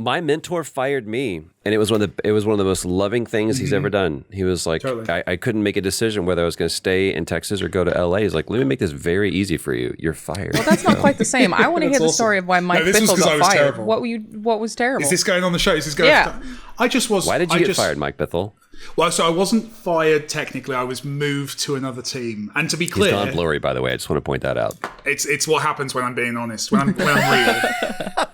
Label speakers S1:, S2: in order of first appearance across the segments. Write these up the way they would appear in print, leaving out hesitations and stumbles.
S1: My mentor fired me, and it was one of the most loving things he's ever done. He was like, totally. I couldn't make a decision whether I was going to stay in Texas or go to LA. He's like, let me make this very easy for you. You're fired.
S2: Well, that's not quite the same. I want to hear the story of why Mike Bithell got fired.
S3: Terrible.
S2: What was terrible?
S3: Is this going on the show? Is this going?
S2: Yeah.
S3: I just was.
S1: Why did you get fired, Mike Bithell?
S3: Well, so I wasn't fired technically. I was moved to another team. And to be clear,
S1: he's gone blurry, by the way. I just want to point that out.
S3: It's what happens when I'm being honest. When I'm real, when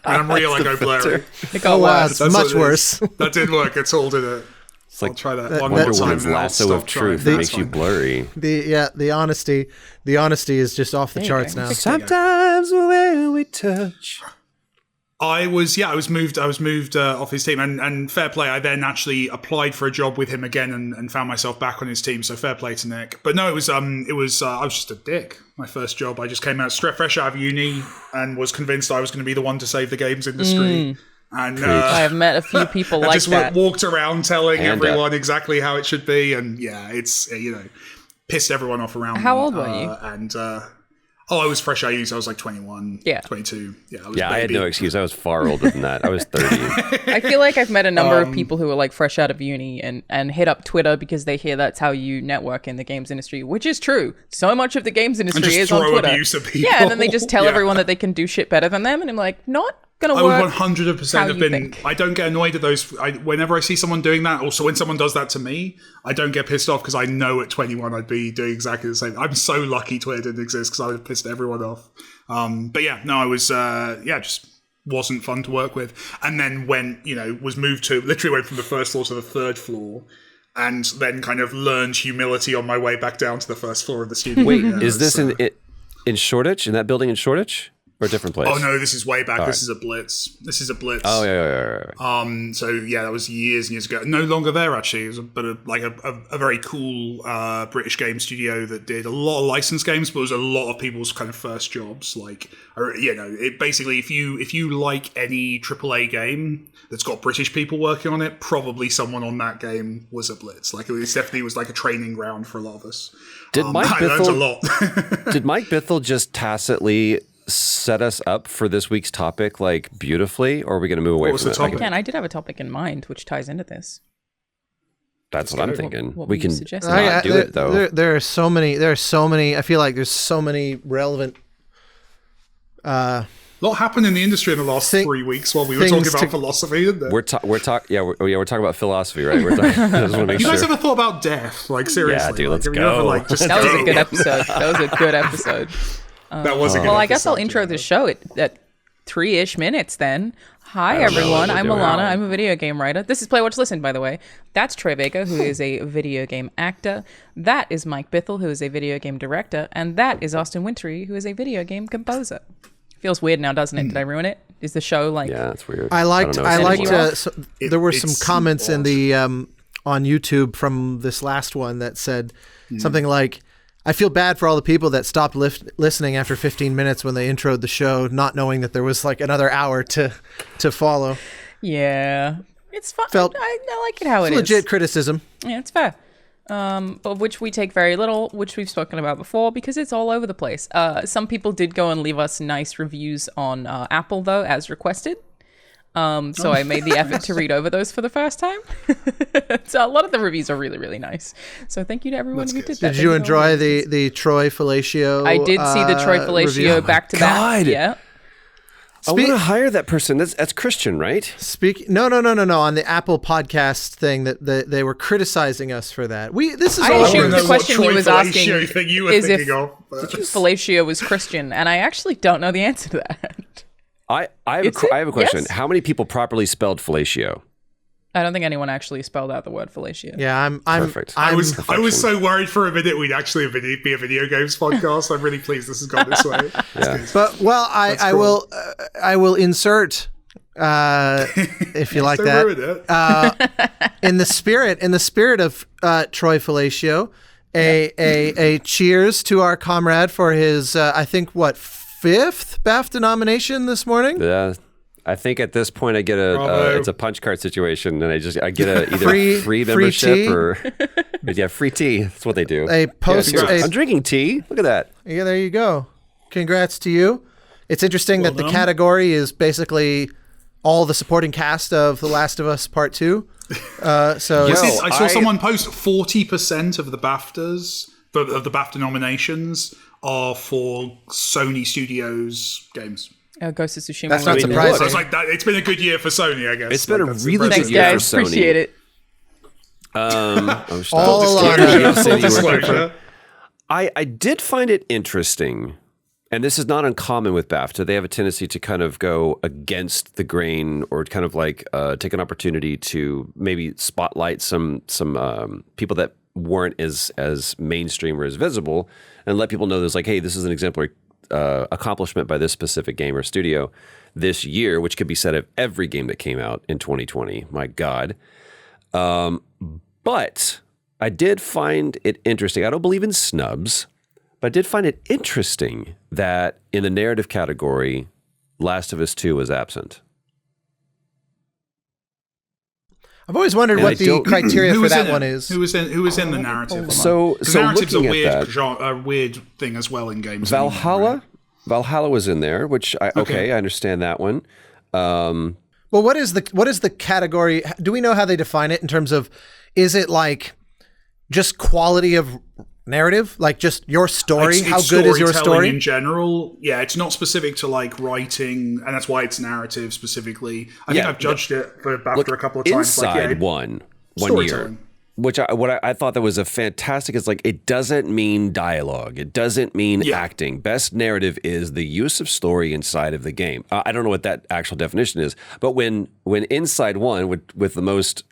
S3: I'm real, I go blurry.
S2: It got worse.
S4: That's much worse.
S3: That didn't work at all, did it?
S1: It's like
S3: I'll try that one
S1: Wonder
S3: more time.
S1: Woman's lasso of truth that makes you blurry.
S4: The honesty is just off the charts now.
S1: Sometimes when we touch.
S3: I was moved off his team, and fair play. I then actually applied for a job with him again and found myself back on his team. So fair play to Nick. But no, I was just a dick. My first job, I just came out fresh out of uni and was convinced I was going to be the one to save the games industry. And
S2: I have met a few people like
S3: just
S2: that.
S3: Walked around telling everyone exactly how it should be, and it's pissed everyone off around.
S2: How old were you?
S3: And I was fresh out of uni, so I was like 21, 22.
S1: I had no excuse. I was far older than that. I was 30.
S2: I feel like I've met a number of people who are like fresh out of uni and hit up Twitter because they hear that's how you network in the games industry, which is true. So much of the games industry is on Twitter.
S3: Abuse at people.
S2: Yeah, and then they just tell everyone that they can do shit better than them, and I'm like, not gonna work.
S3: I would 100% have been. I don't get annoyed at those. Whenever I see someone doing that, also when someone does that to me, I don't get pissed off because I know at 21 I'd be doing exactly the same. I'm so lucky Twitter didn't exist because I would have pissed everyone off. But yeah, no, I was just wasn't fun to work with. And then when was moved to literally went from the first floor to the third floor. And then kind of learned humility on my way back down to the first floor of the studio.
S1: Wait, is this in Shoreditch? In that building in Shoreditch? Or a different place?
S3: Oh no, this is way back. This is a Blitz.
S1: Oh yeah.
S3: So yeah, that was years and years ago. No longer there actually. It was a very cool British game studio that did a lot of licensed games, but it was a lot of people's kind of first jobs. It basically if you like any AAA game that's got British people working on it, probably someone on that game was a Blitz. Like it definitely was like a training ground for a lot of us.
S1: Did Mike
S3: I learned a lot.
S1: Did Mike Bithell just tacitly set us up for this week's topic beautifully, or are we going to move away from it?
S2: Again, I did have a topic in mind which ties into this.
S1: That's what I'm thinking.
S2: What
S1: we can
S2: not
S1: do it though.
S4: There are so many. I feel like there's so many relevant.
S3: A lot happened in the industry in the last 3 weeks while we were talking about philosophy, didn't there?
S1: We're talking about philosophy, right? I just want to make
S3: you
S1: sure.
S3: guys ever thought about death? Seriously?
S1: Yeah, dude, let's go.
S2: That was a good episode.
S3: That was a good
S2: Well, I guess I'll intro the show at 3-ish minutes then. Hi, everyone. I'm Alanah. I'm a video game writer. This is Play, Watch, Listen, by the way. That's Troy Baker, who is a video game actor. That is Mike Bithell, who is a video game director. And that is Austin Wintory, who is a video game composer. Feels weird now, doesn't it? Did I ruin it? Is the show
S1: Yeah, it's weird.
S4: There were some comments in the on YouTube from this last one that said something like, I feel bad for all the people that stopped listening after 15 minutes when they introed the show, not knowing that there was another hour to follow.
S2: Yeah. It's fun. I like it how it is.
S4: Legit criticism.
S2: Yeah, it's fair. But which we take very little, which we've spoken about before, because it's all over the place. Some people did go and leave us nice reviews on Apple, though, as requested. So I made the effort to read over those for the first time. So a lot of the reviews are really, really nice. So thank you to everyone who did that.
S4: Did you enjoy the Troy Fellatio?
S2: I did see the Troy Fellatio back to back. Yeah.
S1: I want to hire that person. That's Christian, right?
S4: No. On the Apple podcast thing, that they were criticizing us for that.
S2: I assumed the question he was asking is if
S3: Fellatio
S2: was Christian, and I actually don't know the answer to that.
S1: I have a question.
S2: Yes?
S1: How many people properly spelled fellatio?
S2: I don't think anyone actually spelled out the word fellatio.
S4: Yeah, I'm
S1: perfect.
S3: I was so worried for a minute we'd actually be a video games podcast. I'm really pleased this has gone this way.
S1: Yeah.
S4: But I will insert if you like that in the spirit of Troy Fellatio, a cheers to our comrade for his I think 5th BAFTA nomination this morning.
S1: Yeah, I think at this point I get it's a punch card situation, and I get either free membership or free tea. That's what they do. I'm drinking tea. Look at that.
S4: Yeah, there you go. Congrats to you. It's interesting that the category is basically all the supporting cast of The Last of Us Part 2. I
S3: saw someone post 40% of the BAFTAs, of the BAFTA nominations, are for Sony Studios games.
S2: Ghost of Tsushima.
S4: That's not surprising.
S3: So it's like that. It's been a good year for Sony, I guess.
S1: It's been a really good
S2: Thanks,
S1: year
S2: guys.
S1: for Sony.
S2: Appreciate it.
S1: I did find it interesting, and this is not uncommon with BAFTA. They have a tendency to kind of go against the grain, or kind of like take an opportunity to maybe spotlight some people that weren't as mainstream or as visible, and let people know there's like, hey, this is an exemplary accomplishment by this specific game or studio this year, which could be said of every game that came out in 2020. My God. But I did find it interesting. I don't believe in snubs, but I did find it interesting that in the narrative category, Last of Us 2 was absent.
S4: I've always wondered what the criteria for that one is.
S3: Who was in the narrative?
S1: So
S3: narrative's
S1: looking
S3: a
S1: at
S3: a weird thing as well in games.
S1: Valhalla?
S3: Anymore, right?
S1: Valhalla was in there, which I understand that one.
S4: Well, what is the category? Do we know how they define it in terms of, is it like just quality of narrative, like just your story? How good is your story
S3: in general? Yeah, it's not specific to like writing, and that's why it's narrative specifically. I think I've judged it for BAFTA a couple of times.
S1: Inside one year, which I thought that was a fantastic. It's like, it doesn't mean dialogue, it doesn't mean acting. Best narrative is the use of story inside of the game. I don't know what that actual definition is, but when Inside one with the most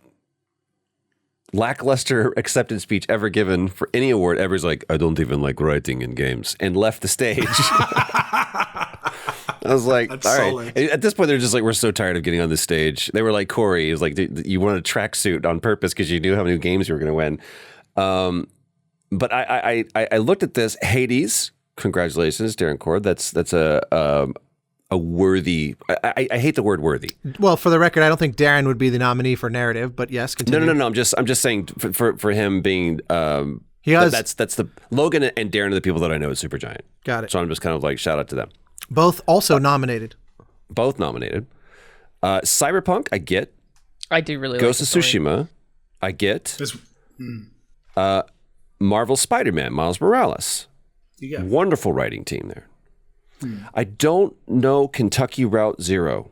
S1: lackluster acceptance speech ever given for any award ever is like, I don't even like writing in games, and left the stage. I was like, that's all right. Solid. At this point, they're just like, we're so tired of getting on this stage. They were like, Corey, it was like, you wanted a tracksuit on purpose because you knew how many games you were going to win. But I looked at this. Hades, congratulations, Darren Cord. That's a worthy. I hate the word worthy.
S4: Well, for the record, I don't think Darren would be the nominee for narrative, but yes, continue.
S1: No. I'm just saying for him being. That's the Logan and Darren are the people that I know at Supergiant.
S4: Got it.
S1: So I'm just kind of like, shout out to them.
S4: Both also nominated.
S1: Both nominated. Cyberpunk, I get.
S2: I do really
S1: Ghost
S2: like
S1: of Tsushima, I get. Marvel Spider-Man, Miles Morales. Wonderful writing team there. I don't know Kentucky Route Zero.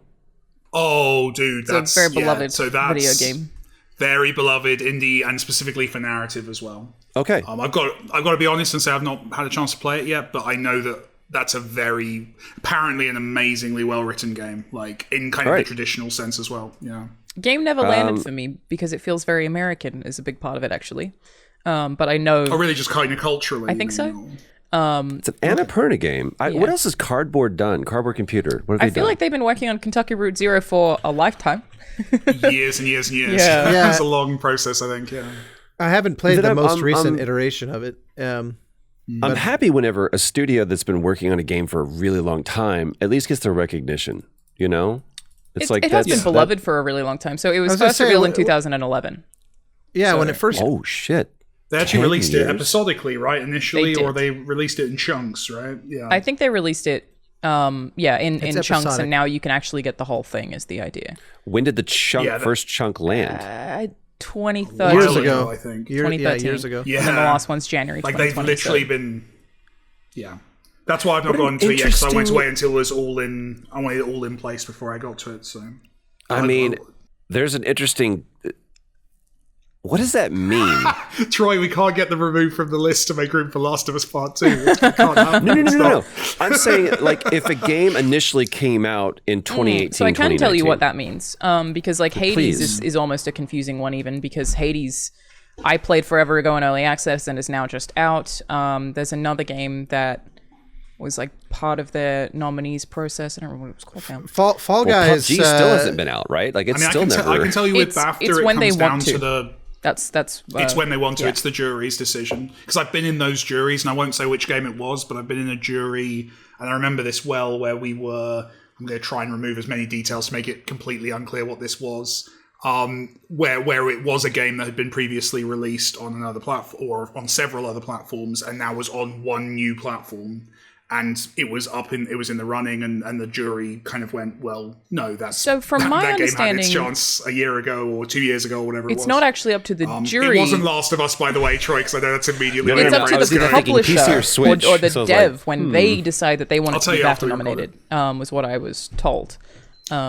S3: Oh, dude, that's
S2: a very beloved video game.
S3: Very beloved indie, and specifically for narrative as well.
S1: Okay.
S3: I've got to be honest and say I've not had a chance to play it yet, but I know that that's apparently an amazingly well-written game, like in kind of the traditional sense as well. Yeah.
S2: Game never landed for me because it feels very American is a big part of it, actually. But I know...
S3: Oh, really? Just kind of culturally?
S2: I think so.
S1: It's an Annapurna game. What else has Cardboard done? Cardboard Computer. What have they done?
S2: I feel like they've been working on Kentucky Route Zero for a lifetime.
S3: Years and years and years.
S2: Yeah.
S3: It's a long process, I think. Yeah.
S4: I haven't played the most recent iteration of it.
S1: I'm happy whenever a studio that's been working on a game for a really long time at least gets the recognition, you know?
S2: It has been beloved for a really long time. So it was first revealed in 2011.
S4: Yeah, when it first...
S1: Oh, shit.
S3: They actually released it episodically, right, initially? Or they released it in chunks, right? Yeah.
S2: I think they released it, in chunks,
S4: episodic.
S2: and now you can actually get the whole thing is the idea.
S1: When did the first chunk land?
S2: 2013.
S4: Years ago,
S3: I think.
S2: 2013.
S4: Years ago.
S3: Yeah.
S2: And then the last one's January 2020.
S3: Like, they've literally been... Yeah. That's why I've not gone to it yet, because I wanted to wait until it was all in... I wanted it all in place before I got to it, so...
S1: I mean, there's an interesting... What does that mean?
S3: Troy, we can't get them removed from the list to make room for Last of Us Part 2. It can't happen.
S1: No. I'm saying, like, if a game initially came out in 2018,
S2: so I can tell you what that means. Because, like,
S1: So
S2: Hades is almost a confusing one, even, because Hades, I played forever ago in early access and is now just out. There's another game that was, like, part of the nominees process. I don't remember what it was called now.
S4: Fall Guys...
S1: PUBG still hasn't been out, right? Like, it's still never...
S3: I can tell you with BAFTA,
S2: it's when
S3: it comes
S2: they want
S3: down to the...
S2: That's
S3: it's when they want to. It's the jury's decision. Because I've been in those juries, and I won't say which game it was, but I've been in a jury, and I remember this well, where we were... I'm going to try and remove as many details to make it completely unclear what this was. Where it was a game that had been previously released on another platform, or on several other platforms, and now was on one new platform. and it was in the running, and the jury kind of went, well, no, that's
S2: so from my
S3: that
S2: understanding,
S3: game had its chance a year ago or 2 years ago or whatever.
S2: It's not actually up to the jury.
S3: It wasn't Last of Us, by the way, Troy, because I know that's immediately.
S2: It's up to the publisher or the dev when they decide that they want it to be BAFTA nominated. Was what I was told.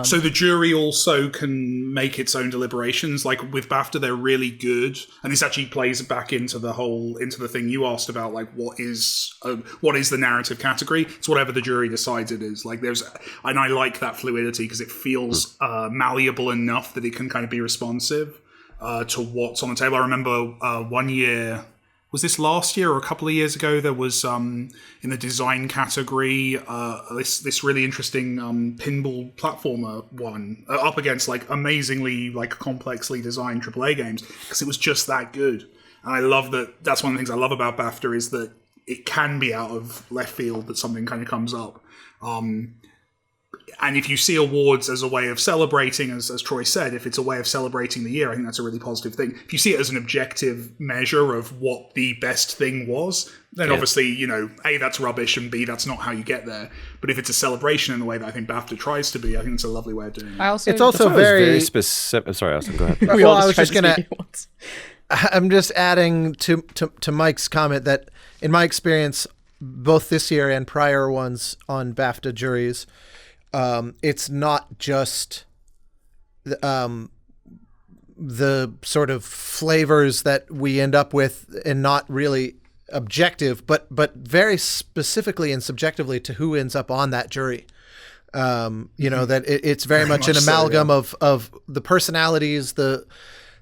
S3: So the jury also can make its own deliberations. Like with BAFTA, they're really good, and this actually plays back into the thing you asked about, like what is the narrative category? It's whatever the jury decides it is. Like and I like that fluidity because it feels malleable enough that it can kind of be responsive to what's on the table. I remember 1 year. Was this last year or a couple of years ago? There was in the design category this really interesting pinball platformer one up against like amazingly like complexly designed AAA games because it was just that good. And I love that. That's one of the things I love about BAFTA is that it can be out of left field that something kind of comes up. And if you see awards as a way of celebrating, as Troy said, if it's a way of celebrating the year, I think that's a really positive thing. If you see it as an objective measure of what the best thing was, then obviously, A, that's rubbish, and B, that's not how you get there. But if it's a celebration in the way that I think BAFTA tries to be, I think it's a lovely way of doing it.
S4: It's also very
S1: specific. I'm sorry, Austin, go ahead.
S4: Well, I was just going to... I'm just adding to Mike's comment that, in my experience, both this year and prior ones on BAFTA juries... it's not just the sort of flavors that we end up with and not really objective, but very specifically and subjectively to who ends up on that jury. That it's very much an amalgam of the personalities, the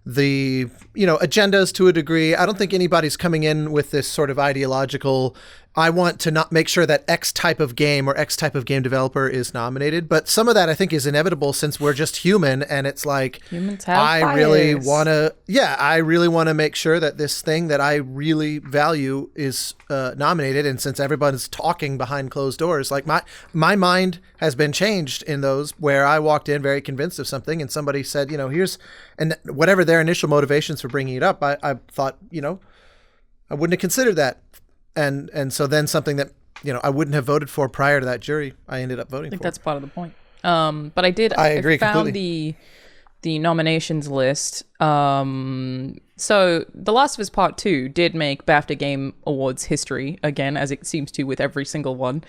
S4: agendas to a degree. I don't think anybody's coming in with this sort of ideological, I want to not make sure that X type of game or X type of game developer is nominated. But some of that I think is inevitable since we're just human, and it's like,
S2: humans have
S4: I really want to make sure that this thing that I really value is nominated. And since everyone's talking behind closed doors, like my mind has been changed in those where I walked in very convinced of something and somebody said, here's, and whatever their initial motivations for bringing it up, I thought, I wouldn't have considered that. And so then something that, I wouldn't have voted for prior to that jury, I ended up voting for.
S2: I think that's part of the point. But I agree found completely. The nominations list. So The Last of Us Part 2 did make BAFTA Game Awards history again, as it seems to with every single one,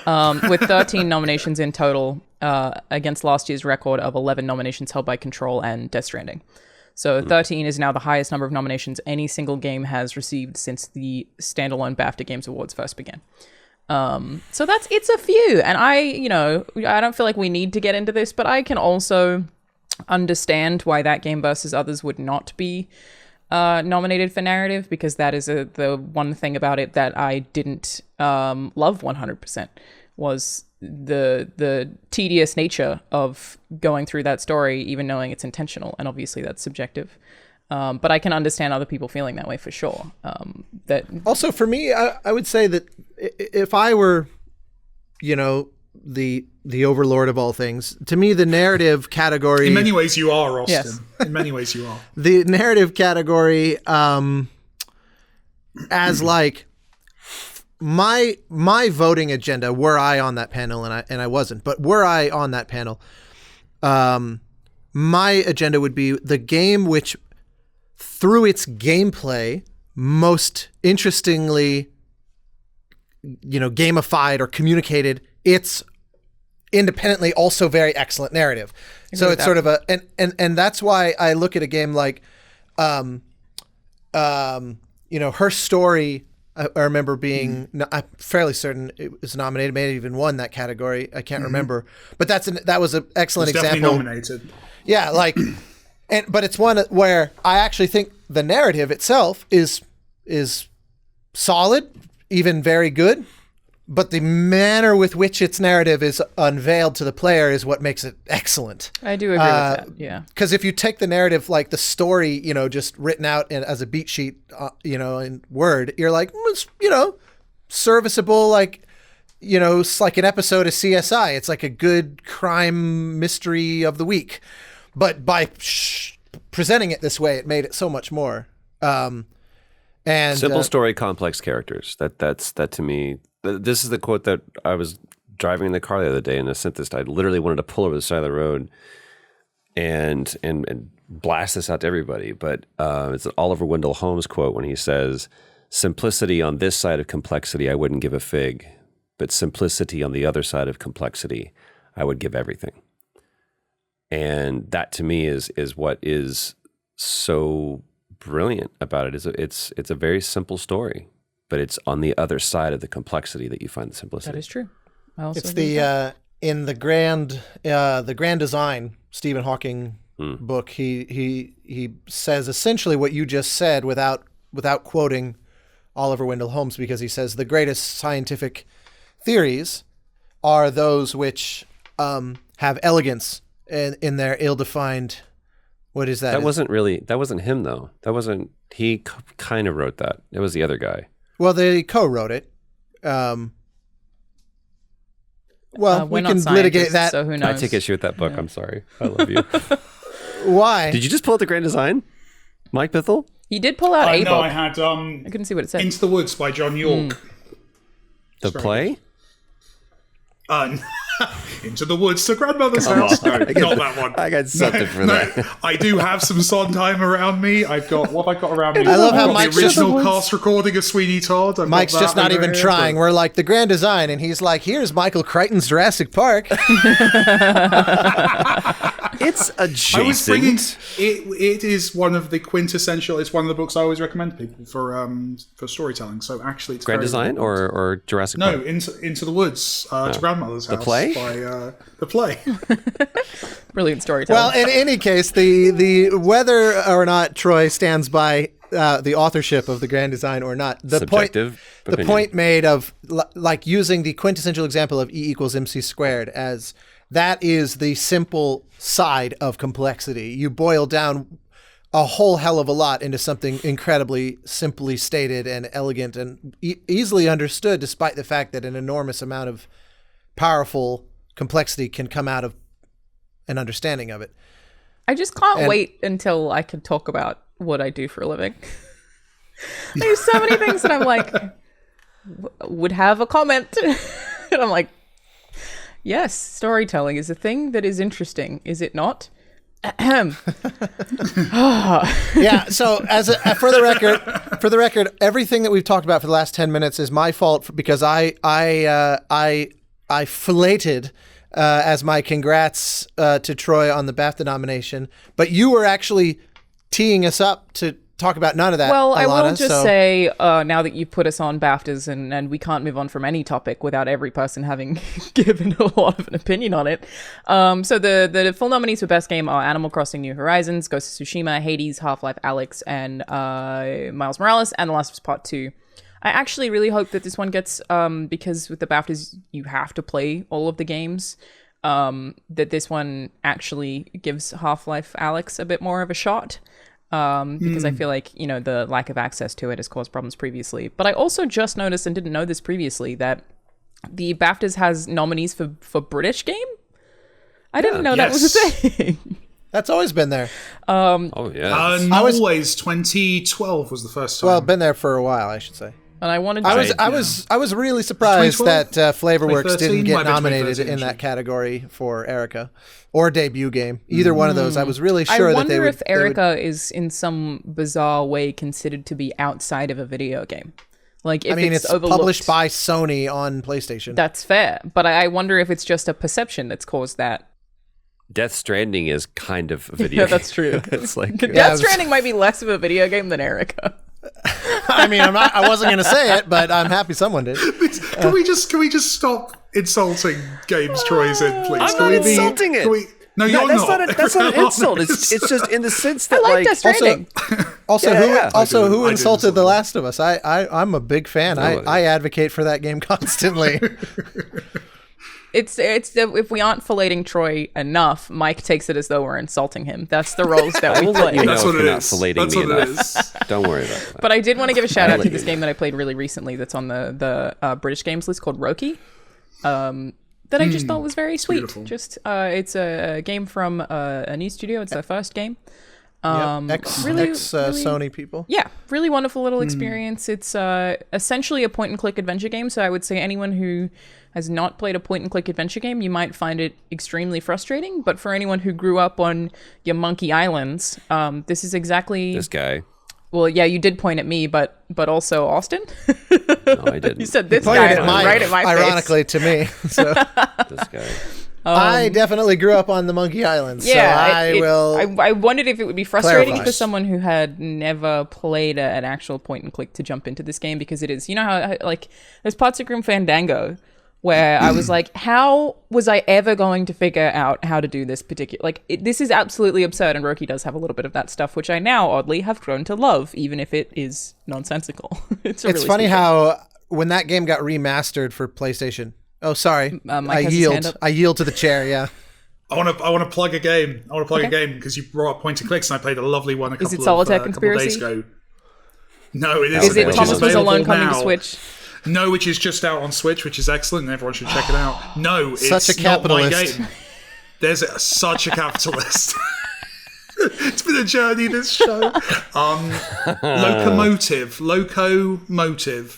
S2: with 13 nominations in total against last year's record of 11 nominations held by Control and Death Stranding. So 13 is now the highest number of nominations any single game has received since the standalone BAFTA Games Awards first began. So it's a few. And I don't feel like we need to get into this, but I can also understand why that game versus others would not be nominated for narrative, because that is the one thing about it that I didn't love 100% was the tedious nature of going through that story, even knowing it's intentional, and obviously that's subjective. But I can understand other people feeling that way for sure. That
S4: also for me, I would say that if I were, the overlord of all things, to me the narrative category.
S3: In many ways, you are, Austin.
S2: Yes.
S3: In many ways, you are.
S4: The narrative category, as like. My voting agenda, were I on that panel, and I wasn't, but were I on that panel, my agenda would be the game which, through its gameplay, most interestingly, gamified or communicated its independently also very excellent narrative. So it's sort of and that's why I look at a game like, her story. I remember being I'm fairly certain it was nominated, may have even won that category. I can't remember, but that was an excellent example.
S3: Definitely nominated.
S4: Yeah, but it's one where I actually think the narrative itself is solid, even very good, but the manner with which its narrative is unveiled to the player is what makes it excellent.
S2: I do agree with that. Yeah,
S4: because if you take the narrative, like the story, just written out as a beat sheet, in Word, you're like, it's, serviceable, it's like an episode of CSI. It's like a good crime mystery of the week, but by presenting it this way, it made it so much more. And
S1: simple story, complex characters. That to me. this is the quote that I was driving in the car the other day, and I sent this. I literally wanted to pull over the side of the road and blast this out to everybody. But it's an Oliver Wendell Holmes quote when he says, "Simplicity on this side of complexity, I wouldn't give a fig. But simplicity on the other side of complexity, I would give everything." And that to me is what is so brilliant about it. It's a very simple story, but it's on the other side of the complexity that you find the simplicity.
S2: That is true. I also
S4: It's
S2: agree with that.
S4: in the grand design Stephen Hawking book. He says essentially what you just said without quoting Oliver Wendell Holmes, because he says the greatest scientific theories are those which have elegance in their ill-defined. What is that?
S1: That wasn't him though. He kind of wrote that. It was the other guy.
S4: Well, they co-wrote it. Well, we
S2: we're not
S4: can
S2: scientists,
S4: litigate that.
S2: So who knows?
S1: I take issue with that book. I'm sorry. I love you.
S4: Why?
S1: Did you just pull out the grand design, Mike Bithell?
S2: He did pull out a
S3: No,
S2: book.
S3: I had
S2: I couldn't see what it said.
S3: Into the Woods by John York.
S1: The play?
S3: Into the Woods to Grandmother's House. No, not that one.
S1: I got something for that.
S3: I do have some Sondheim around me. What have I got around me?
S4: I love how
S3: I've got
S4: Mike's
S3: the
S4: just-
S3: original cast recording of Sweeney Todd. I've got
S4: Mike's
S3: that
S4: just not
S3: over
S4: even
S3: here,
S4: trying.
S3: but-
S4: We're like the grand design, and he's like, "Here's Michael Crichton's Jurassic Park."
S1: It's adjacent.
S3: I was bringing it is one of the quintessential. It's one of the books I always recommend to people for storytelling. So actually, it's
S1: grand
S3: very
S1: design
S3: important.
S1: or Jurassic
S3: No,
S1: Park?
S3: Into the Woods to Grandmother's House.
S1: play?
S3: By, the play.
S2: Brilliant storytelling.
S4: Well, in any case, the whether or not Troy stands by the authorship of the grand design or not, the
S1: Subjective
S4: the
S1: opinion.
S4: point made of like using the quintessential example of E equals MC squared as that is the simple side of complexity. You boil down a whole hell of a lot into something incredibly simply stated and elegant and easily understood, despite the fact that an enormous amount of powerful complexity can come out of an understanding of it.
S2: I just can't wait until I can talk about what I do for a living. There's so many things that I'm like, would have a comment. And I'm like, yes, storytelling is a thing that is interesting, is it not?
S4: Yeah. So, for the record, everything that we've talked about for the last 10 minutes is my fault because I filleted as my congrats to Troy on the BAFTA nomination, but you were actually teeing us up to talk about none of that.
S2: Well, I
S4: Alanah,
S2: will just say, now that you've put us on BAFTAs and we can't move on from any topic without every person having given a lot of an opinion on it. So the full nominees for Best Game are Animal Crossing New Horizons, Ghost of Tsushima, Hades, Half-Life Alyx, and Miles Morales, and The Last of Us Part 2. I actually really hope that this one gets, because with the BAFTAs, you have to play all of the games, that this one actually gives Half-Life Alyx a bit more of a shot. Because I feel like, the lack of access to it has caused problems previously. But I also just noticed, and didn't know this previously, that the BAFTAs has nominees for British game? I didn't know that was a thing.
S4: that's always been there.
S1: Oh yeah.
S3: Not always. 2012 was the first time.
S4: Well, been there for a while, I should say.
S2: And I wanted
S4: I
S2: to...
S4: was really surprised
S3: 2012?
S4: that Flavorworks
S3: 2013?
S4: didn't
S3: Might
S4: get
S3: have been
S4: nominated
S3: 2013,
S4: in that
S3: actually.
S4: category for Erica or debut game. Either one of those, I was really sure
S2: I
S4: that they
S2: wonder
S4: would.
S2: if Erica is in some bizarre way considered to be outside of a video game. Like, if
S4: it's
S2: overlooked,
S4: published by Sony on PlayStation.
S2: that's fair. But I wonder if it's just a perception that's caused that.
S1: Death Stranding is kind of a video.
S2: Yeah, that's true.
S1: It's like
S2: Death Stranding might be less of a video game than Erica.
S4: I wasn't going to say it, but I'm happy someone did.
S3: Can we just stop insulting games Troy's in, please?
S1: I'm
S3: Can
S1: not
S3: we
S1: insulting it.
S3: No, you're
S1: that's
S3: not.
S1: that's not an insult. It's just in the sense that
S2: I like Death Stranding.
S4: Also,
S1: Yeah,
S4: who
S3: I do
S4: insulted
S3: insult
S4: The
S3: it.
S4: Last of Us? I'm a big fan.
S1: Nobody.
S4: I advocate for that game constantly.
S2: It's if we aren't filleting Troy enough, Mike takes it as though we're insulting him. That's the roles that we
S1: We'll let
S2: play.
S1: you know
S3: That's
S1: if
S3: what
S1: you're
S3: it
S1: not
S3: is.
S1: filleting
S3: That's
S1: me
S3: what it
S1: enough.
S3: is.
S1: Don't worry about that.
S2: But I did want to give a shout out to
S1: let
S2: this
S1: you
S2: game that I played really recently that's on the British games list called Roki. That I just thought was very sweet.
S3: Beautiful.
S2: Just it's a game from a new studio. It's their first game. Really,
S4: Sony people.
S2: Yeah, really wonderful little experience. It's essentially a point-and-click adventure game, so I would say anyone who has not played a point-and-click adventure game, you might find it extremely frustrating, but for anyone who grew up on your Monkey Islands, this is exactly...
S1: This guy.
S2: Well, yeah, you did point at me, but also Austin.
S1: No, I didn't.
S2: You said this guy right at my face.
S4: Ironically to me. So.
S1: This guy.
S4: I definitely grew up on the Monkey Islands.
S2: Yeah,
S4: so
S2: I wondered if it would be frustrating
S4: clarify.
S2: for someone who had never played an actual point and click to jump into this game, because it is, you know how like there's parts of Grim Fandango where I was like, how was I ever going to figure out how to do this particular? This is absolutely absurd, and Roki does have a little bit of that stuff, which I now oddly have grown to love, even if it is nonsensical. It's really
S4: funny
S2: stupid.
S4: how when that game got remastered for PlayStation. Oh, sorry.
S2: Mike has his hand up.
S4: I yield to the chair. Yeah.
S3: I want to plug a game. I want to plug a game because you brought up point and clicks, and I played a lovely one a couple of days ago. No, it isn't.
S2: Is it Thomas Was Alone coming to
S3: now.
S2: Switch?
S3: No, which is just out on Switch, which is excellent, and everyone should check it out. No, it's
S4: Such a capitalist.
S3: not my game. There's such a capitalist. It's been a journey, this show. Locomotive.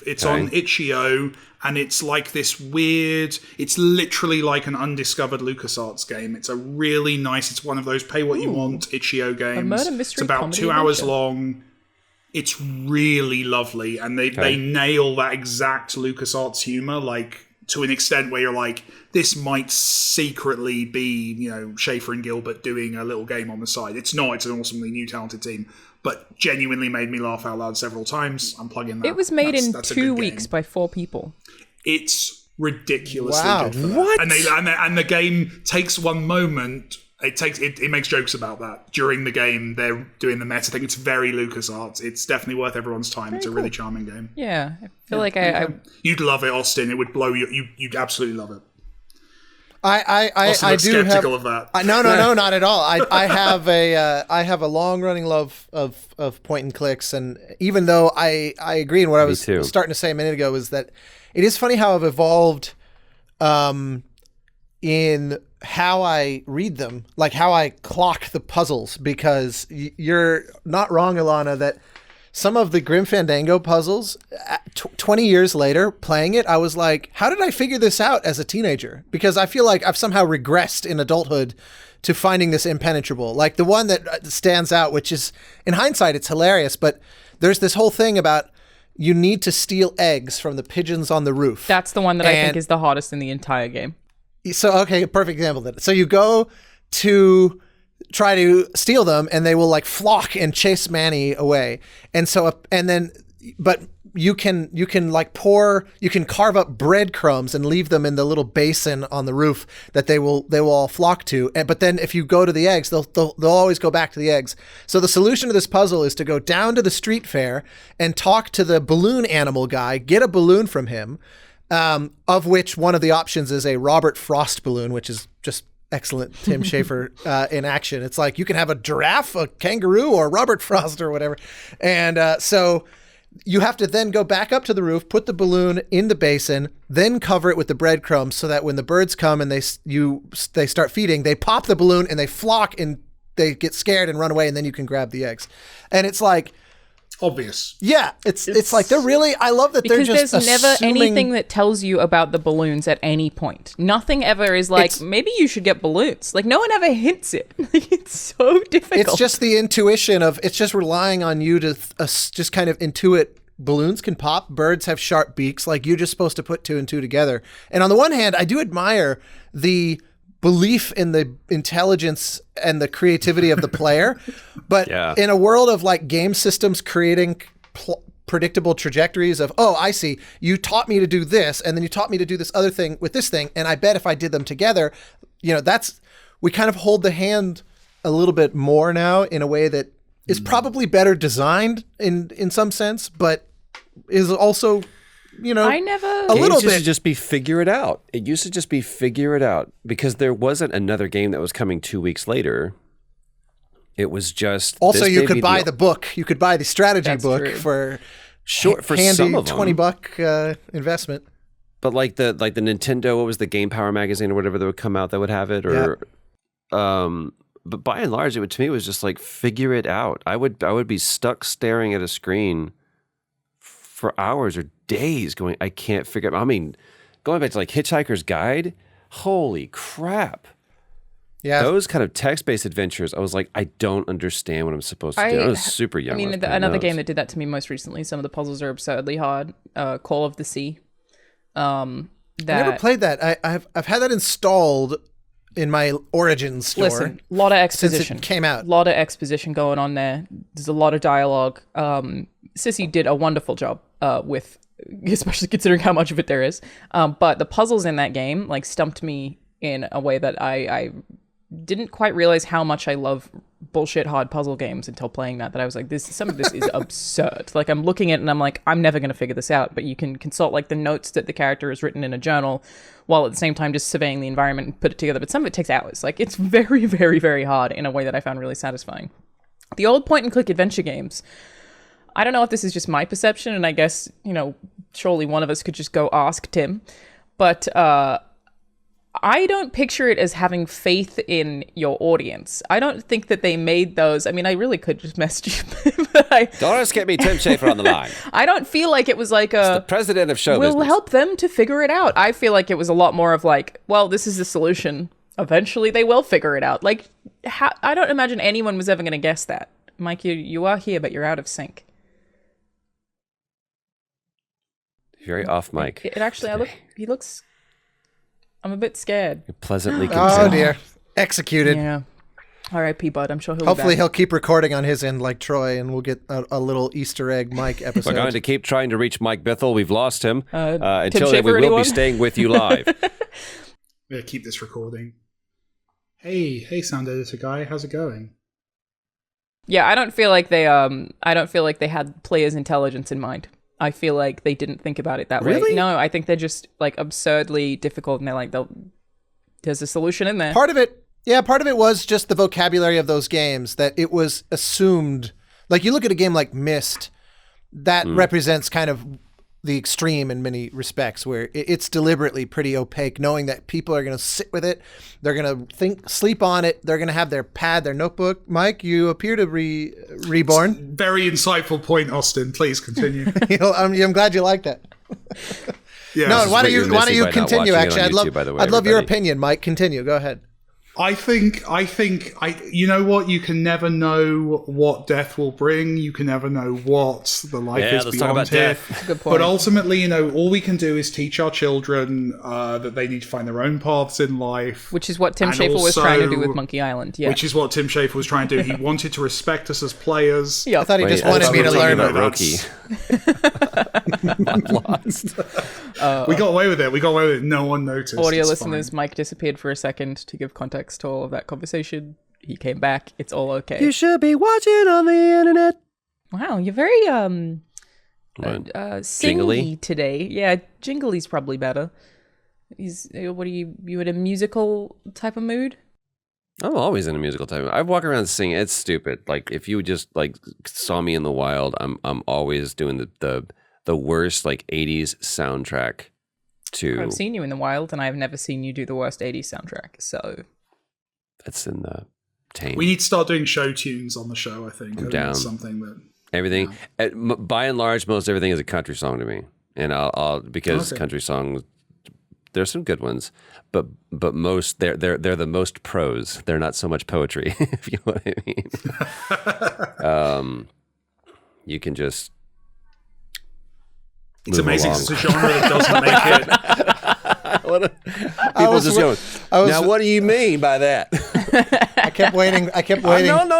S3: It's on itch.io, and it's like this weird... It's literally like an undiscovered LucasArts game. It's a really nice... It's one of those pay-what-you-want itch.io games.
S2: A murder mystery
S3: it's about
S2: comedy
S3: 2 hours
S2: adventure.
S3: long. It's really lovely, and they nail that exact LucasArts humor, like to an extent where you're like, this might secretly be, you know, Schaefer and Gilbert doing a little game on the side. It's not. It's an awesomely new, talented team, but genuinely made me laugh out loud several times. I'm plugging that.
S2: It was made in
S3: that's
S2: 2 weeks by 4 people.
S3: It's ridiculously
S4: Wow.
S3: good for that.
S1: What?
S3: And the game takes one moment. It makes jokes about that during the game. They're doing the meta thing. It's very LucasArts. It's definitely worth everyone's time. It's a really charming game.
S2: Yeah, I feel like I
S3: You'd love it, Austin. It would blow you. You'd absolutely love it.
S4: I
S3: Austin looks
S4: do have
S3: skeptical of that.
S4: no, not at all. I have a long running love of point and clicks, and even though I agree in what I was starting to say a minute ago was that it is funny how I've evolved in how I read them, like how I clock the puzzles, because you're not wrong, Alanah, that some of the Grim Fandango puzzles, 20 years later, playing it, I was like, how did I figure this out as a teenager? Because I feel like I've somehow regressed in adulthood to finding this impenetrable. Like the one that stands out, which is, in hindsight, it's hilarious, but there's this whole thing about you need to steal eggs from the pigeons on the roof.
S2: That's the one that I think is the hardest in the entire game.
S4: So, okay, perfect example then. So you go to try to steal them, and they will like flock and chase Manny away. And so, but you can like you can carve up breadcrumbs and leave them in the little basin on the roof that they will all flock to. But then if you go to the eggs, they'll always go back to the eggs. So the solution to this puzzle is to go down to the street fair and talk to the balloon animal guy, get a balloon from him. Of which one of the options is a Robert Frost balloon, which is just excellent Tim Schafer in action. It's like you can have a giraffe, a kangaroo, or Robert Frost or whatever. And so you have to then go back up to the roof, put the balloon in the basin, then cover it with the breadcrumbs so that when the birds come and they start feeding, they pop the balloon and they flock and they get scared and run away, and then you can grab the eggs. And it's like...
S3: obvious.
S4: Yeah, it's like they're really... I love that
S2: because
S4: they're just
S2: there's never
S4: assuming...
S2: anything that tells you about the balloons at any point. Nothing ever is like, maybe you should get balloons. Like, no one ever hints it. Like, it's so difficult.
S4: It's just the intuition of... It's just relying on you to just kind of intuit balloons can pop. Birds have sharp beaks. Like, you're just supposed to put 2 and 2 together. And on the one hand, I do admire the belief in the intelligence and the creativity of the player, but in a world of like game systems creating predictable trajectories of, oh, I see, you taught me to do this, and then you taught me to do this other thing with this thing, and I bet if I did them together, you know, we kind of hold the hand a little bit more now in a way that is probably better designed in some sense, but is also... You know,
S2: I never.
S4: A little bit.
S1: Used to just be figure it out. It used to just be figure it out because there wasn't another game that was coming 2 weeks later. It was just.
S4: Also, you could buy the book. You could buy the strategy book for
S1: for
S4: handy
S1: some of them.
S4: $20 investment.
S1: But like the Nintendo, what was the Game Power magazine or whatever that would come out that would have it, or but by and large, to me, it was just like, figure it out. I would be stuck staring at a screen for hours or days going, I can't figure it out. I mean, going back to like Hitchhiker's Guide, holy crap. Yeah. Those kind of text-based adventures, I was like, I don't understand what I'm supposed to do. I was super young.
S2: I mean, another game that did that to me most recently, some of the puzzles are absurdly hard. Call of the Sea.
S4: I never played that. I've had that installed in my Origins store.
S2: Listen, a lot of exposition.
S4: Since it came out.
S2: A lot of exposition going on there. There's a lot of dialogue. Sissy did a wonderful job with, especially considering how much of it there is. But the puzzles in that game like stumped me in a way that I didn't quite realize how much I love bullshit hard puzzle games until playing that I was like, some of this is absurd. Like, I'm looking at it and I'm like, I'm never going to figure this out. But you can consult like the notes that the character has written in a journal while at the same time just surveying the environment and put it together. But some of it takes hours. Like, it's very, very, very hard in a way that I found really satisfying. The old point and click adventure games, I don't know if this is just my perception, and I guess, surely one of us could just go ask Tim, but I don't picture it as having faith in your audience. I don't think that they made those. I mean, I really could just message you. But
S1: Doris, get me Tim Schafer on the line.
S2: I don't feel like it was like
S1: the president of show business.
S2: We'll help them to figure it out. I feel like it was a lot more of like, well, this is the solution. Eventually they will figure it out. Like, I don't imagine anyone was ever going to guess that. Mike, you are here, but you're out of sync.
S1: Very off mic.
S2: It actually, he looks... I'm a bit scared.
S1: You're pleasantly concerned.
S4: Oh dear. Executed.
S2: Yeah. Hopefully Bud. I'm sure he'll
S4: Hopefully
S2: be back.
S4: he'll keep recording on his end like Troy, and we'll get a little Easter egg Mike episode.
S1: We're going to keep trying to reach Mike Bithell. We've lost him.
S2: Schafer,
S1: Until then, we will
S2: anyone?
S1: be staying with you live.
S3: Yeah, keep this recording. Hey, sound editor guy, how's it going?
S2: Yeah, I don't feel like they had players' intelligence in mind. I feel like they didn't think about it that way.
S1: Really?
S2: No, I think they're just like absurdly difficult, and they're like, there's a solution in there.
S4: Part of it was just the vocabulary of those games, that it was assumed. Like, you look at a game like Myst, that represents kind of the extreme in many respects, where it's deliberately pretty opaque, knowing that people are going to sit with it, they're going to sleep on it, they're going to have their pad, their notebook. Mike, you appear to reborn.
S3: Very insightful point, Austin. Please continue.
S4: I'm glad you like that.
S3: Yeah.
S4: No, why don't you continue? Actually, I'd love your opinion, Mike. Continue. Go ahead.
S3: I think, you know what? You can never know what death will bring. You can never know what the life is
S1: let's
S3: beyond
S1: talk about
S3: here.
S1: death.
S2: Good point.
S3: But ultimately, all we can do is teach our children that they need to find their own paths in life.
S2: Which is what Tim Schafer was trying to do with Monkey Island. Yeah.
S3: Which is what Tim Schafer was trying to do. He wanted to respect us as players.
S2: Yeah.
S4: I thought he just wanted me to learn
S1: about
S4: about
S1: Roki.
S3: I'm lost. We got away with it. No one noticed.
S2: Audio
S3: It's
S2: listeners,
S3: fine.
S2: Mike disappeared for a second to give context to all of that conversation. He came back. It's all okay.
S1: You should be watching on the internet.
S2: Wow, you're very
S1: Jingly?
S2: singy today. Yeah, jingly's probably better. What are you in a musical type of mood?
S1: I'm always in a musical type. I walk around singing. It's stupid. Like, if you just like saw me in the wild, I'm always doing the worst like 80s soundtrack to.
S2: I've seen you in the wild, and I've never seen you do the worst 80s soundtrack. So
S1: that's in the tame.
S3: We need to start doing show tunes on the show, I think.
S1: I'm down.
S3: That's something that
S1: Everything, by and large, most everything is a country song to me, and I'll because country songs, there's some good ones, but most they're the most prose. They're not so much poetry, if you know what I mean. You can just.
S3: It's amazing. It's a genre that doesn't make it.
S1: People just going, now what do you mean by that?
S4: I kept waiting.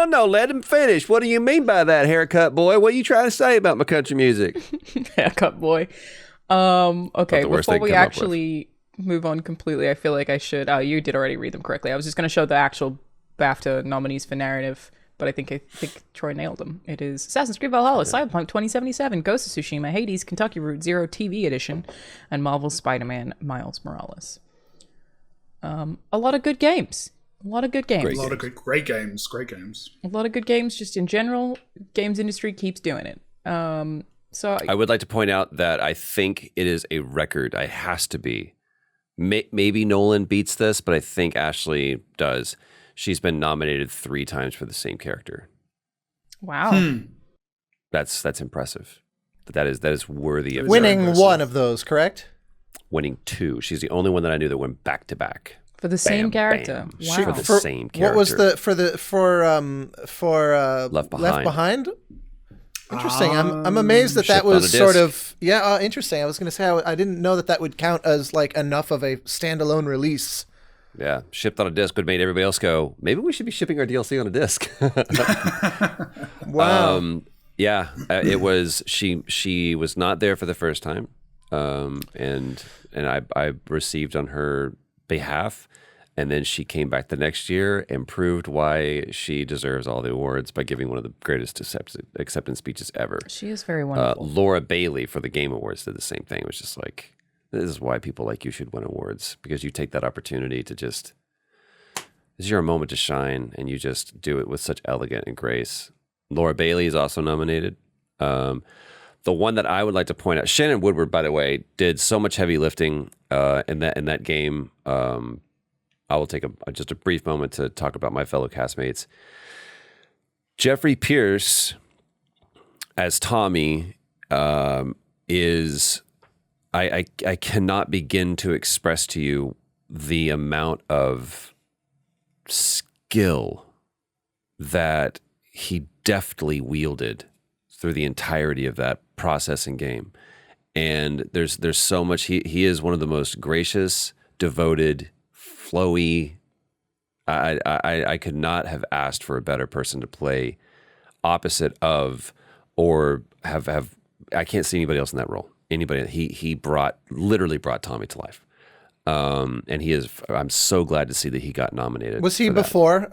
S1: No, let him finish. What do you mean by that, haircut boy? What are you trying to say about my country music?
S2: Haircut boy. Okay, before we actually move on completely, I feel like I should. Oh, you did already read them correctly. I was just going to show the actual BAFTA nominees for narrative, but I think Troy nailed them. It is Assassin's Creed Valhalla, Cyberpunk 2077, Ghost of Tsushima, Hades, Kentucky Route Zero TV Edition, and Marvel's Spider-Man Miles Morales. A lot of good games. A lot of good games.
S3: Great games.
S2: A lot of good games. Just in general, games industry keeps doing it. So
S1: I would like to point out that I think it is a record. It has to be. Maybe Nolan beats this, but I think Ashley does. she's been nominated 3 times for the same character.
S2: Wow.
S1: That's impressive. That is worthy of
S4: winning one of those, correct?
S1: Winning 2. She's the only one that I knew that went back to back.
S2: For the same character.
S1: Bam.
S2: Wow.
S1: For the same character.
S4: What was for
S1: Left Behind?
S4: Left Behind? Interesting. I'm amazed that was sort of interesting. I was going to say I didn't know that would count as like enough of a standalone release.
S1: Yeah, shipped on a disc, but made everybody else go, maybe we should be shipping our DLC on a disc.
S4: Wow.
S1: Yeah, it was. She was not there for the first time, and I received on her behalf, and then she came back the next year and proved why she deserves all the awards by giving one of the greatest acceptance speeches ever.
S2: She is very wonderful.
S1: Laura Bailey for the Game Awards did the same thing. It was just like, this is why people like you should win awards, because you take that opportunity to just, this is your moment to shine, and you just do it with such elegance and grace. Laura Bailey is also nominated. The one that I would like to point out, Shannon Woodward, by the way, did so much heavy lifting in that game. I will take just a brief moment to talk about my fellow castmates. Jeffrey Pearce as Tommy is, I cannot begin to express to you the amount of skill that he deftly wielded through the entirety of that process and game. And there's so much. He is one of the most gracious, devoted, flowy. I could not have asked for a better person to play opposite of, or have. I can't see anybody else in that role. Anybody. He literally brought Tommy to life. And he is. I'm so glad to see that he got nominated.
S4: Was he before?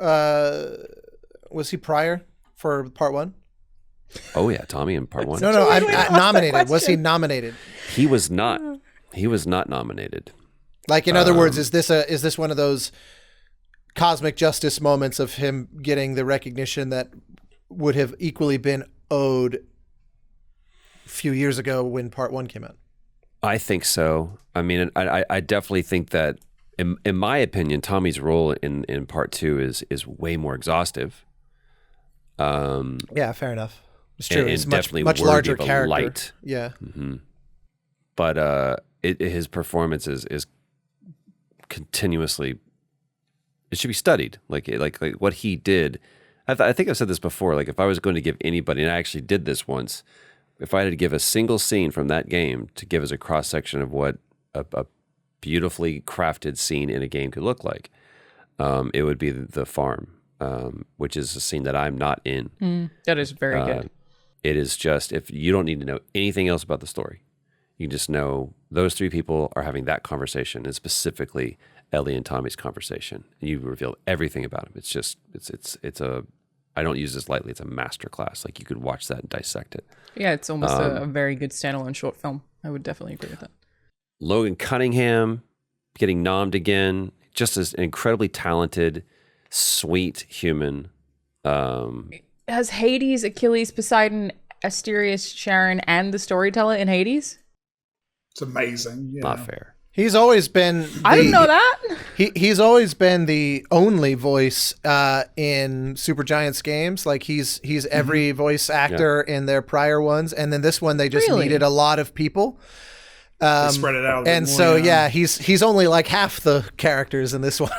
S4: Was he prior for part 1?
S1: Oh yeah, Tommy in part 1.
S4: No, I'm nominated. Was he nominated?
S1: He was not. He was not nominated.
S4: Like, in other words, is this one of those cosmic justice moments of him getting the recognition that would have equally been owed a few years ago when part 1 came out?
S1: I think so. I mean, I definitely think that, in my opinion, Tommy's role in part 2 is way more exhaustive.
S4: Yeah, fair enough. It's true. It's
S1: definitely
S4: much
S1: worthy
S4: larger
S1: of a
S4: character.
S1: light.
S4: Yeah.
S1: Mm-hmm. But his performance is continuously. It should be studied. Like what he did. I think I've said this before. Like, if I was going to give anybody, and I actually did this once, if I had to give a single scene from that game to give as a cross section of what a beautifully crafted scene in a game could look like, it would be the farm. Which is a scene that I'm not in.
S2: That is very good.
S1: It is just, if you don't need to know anything else about the story, you just know those 3 people are having that conversation, and specifically Ellie and Tommy's conversation, and you reveal everything about them. It's just, it's a, I don't use this lightly. It's a masterclass. Like, you could watch that and dissect it.
S2: Yeah, it's almost a very good standalone short film. I would definitely agree with that.
S1: Logan Cunningham getting nommed again, just as an incredibly talented, sweet human.
S2: Has Hades, Achilles, Poseidon, Asterius, Sharon, and the storyteller in Hades?
S3: It's amazing. Yeah.
S1: Not fair.
S4: He's always been.
S2: I didn't know that.
S4: He's always been the only voice in Supergiant's games. Like, he's every voice actor in their prior ones, and then this one they just needed a lot of people.
S3: They spread it out,
S4: and
S3: more,
S4: so he's only like half the characters in this one.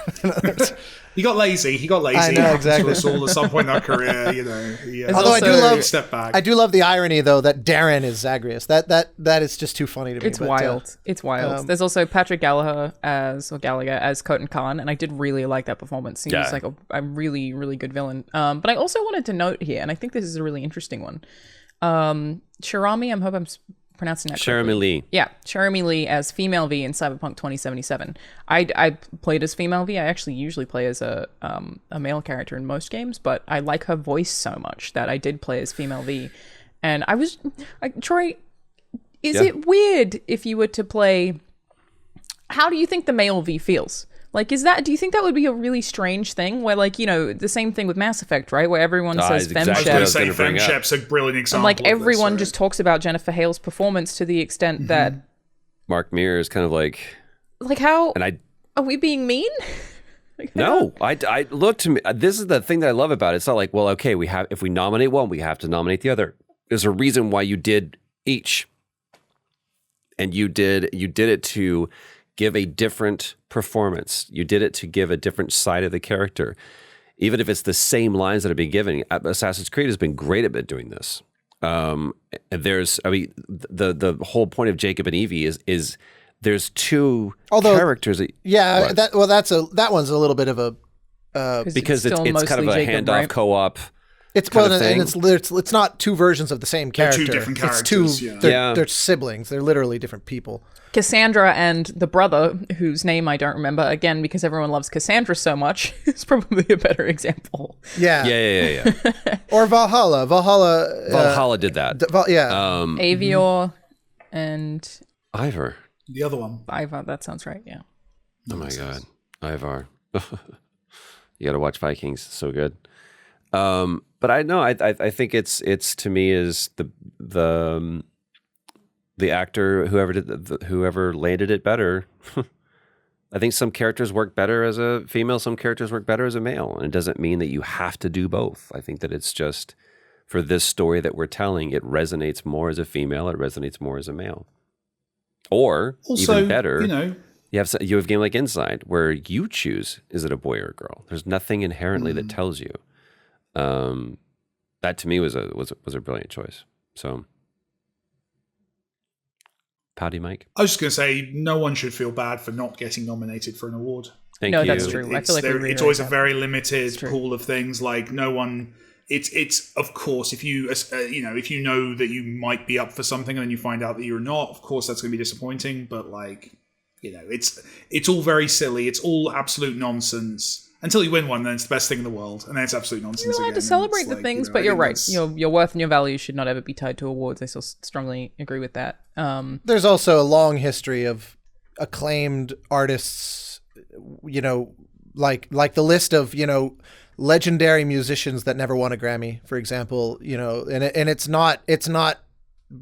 S3: He got lazy.
S4: I know, exactly.
S3: To us all at some point in our career, you know.
S4: Although
S3: I
S4: do love the irony though that Darren is Zagreus. That is just too funny to me.
S2: It's wild. It's wild. There's also Patrick Gallagher as Khotan Khan, and I did really like that performance. He was like a really, really good villain. But I also wanted to note here, and I think this is a really interesting one. Sharami, I hope I'm pronouncing that correctly.
S1: Sharami Lee.
S2: Yeah, Sharami Lee as Female V in Cyberpunk 2077. I played as Female V. I actually usually play as a male character in most games, but I like her voice so much that I did play as Female V. And I was... Troy, is it weird if you were to play... How do you think the male V feels? Like, do you think that would be a really strange thing where, like, you know, the same thing with Mass Effect, right? Where everyone says
S1: exactly
S2: FemShep.
S3: I was going to say FemShep's a brilliant example.
S2: And, like, everyone just talks about Jennifer Hale's performance to the extent that...
S1: Mark Meir is kind of like...
S2: Like, how...
S1: And
S2: are we being mean?
S1: No, I look to me. This is the thing that I love about it. It's not like, well, okay, if we nominate one, we have to nominate the other. There's a reason why you did each, and you did it to give a different performance. You did it to give a different side of the character, even if it's the same lines that have been given. Assassin's Creed has been great at doing this. The whole point of Jacob and Evie is there's two characters.
S4: That one's a little bit of a
S1: because it's kind of a
S2: Jacob,
S1: handoff
S2: right?
S1: co-op.
S4: It's it's not two versions of the same character.
S3: They're two different characters.
S4: They're siblings. They're literally different people.
S2: Cassandra and the brother, whose name I don't remember, again, because everyone loves Cassandra so much, is probably a better example.
S1: Yeah.
S4: Or Valhalla.
S1: Valhalla did that.
S2: Avior and...
S1: Ivor.
S3: The other one.
S2: Ivor, that sounds right, yeah.
S1: Oh my God. Ivor. You got to watch Vikings. So good. But I know, I think it's to me is the actor, whoever landed it better. I think some characters work better as a female, some characters work better as a male. And it doesn't mean that you have to do both. I think that it's just for this story that we're telling, it resonates more as a female, it resonates more as a male. Or also, even better, you have a game like Inside where you choose, is it a boy or a girl? There's nothing inherently that tells you. That to me was a brilliant choice. So, Pouty Mike.
S3: I was just going to say, no one should feel bad for not getting nominated for an award.
S1: Thank you.
S2: That's true. I feel like
S3: it's always a very limited pool of things. Like no one. It's of course if you if you know that you might be up for something and then you find out that you're not, of course that's going to be disappointing. But it's all very silly. It's all absolute nonsense. Until you win one, then it's the best thing in the world, and then it's absolute nonsense.
S2: You're allowed
S3: again.
S2: to celebrate the things, but you're right. Your worth and your value should not ever be tied to awards. I still strongly agree with that.
S4: There's also a long history of acclaimed artists, like the list of legendary musicians that never won a Grammy, for example. And it's not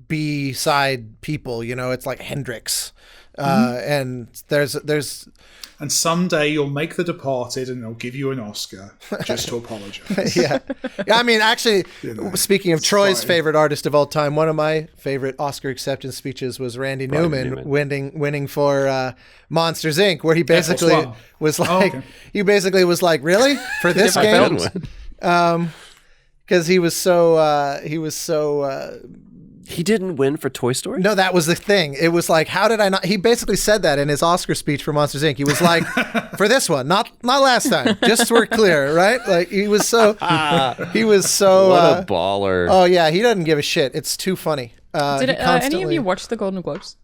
S4: B-side people. It's like Hendrix, and there's.
S3: And someday you'll make The Departed and they'll give you an Oscar just to apologize.
S4: Yeah. I mean, actually, speaking of Troy's favorite artist of all time, one of my favorite Oscar acceptance speeches was Randy Newman winning for Monsters, Inc., where he basically was like, really? For this game? Because he was so...
S1: He didn't win for Toy Story?
S4: No, that was the thing. It was like, how did I not? He basically said that in his Oscar speech for Monsters, Inc. He was like, for this one, not last time, just so we're clear, right? Like he was so
S1: what a baller.
S4: Oh yeah, he doesn't give a shit. It's too funny.
S2: Did any of you watch the Golden Globes?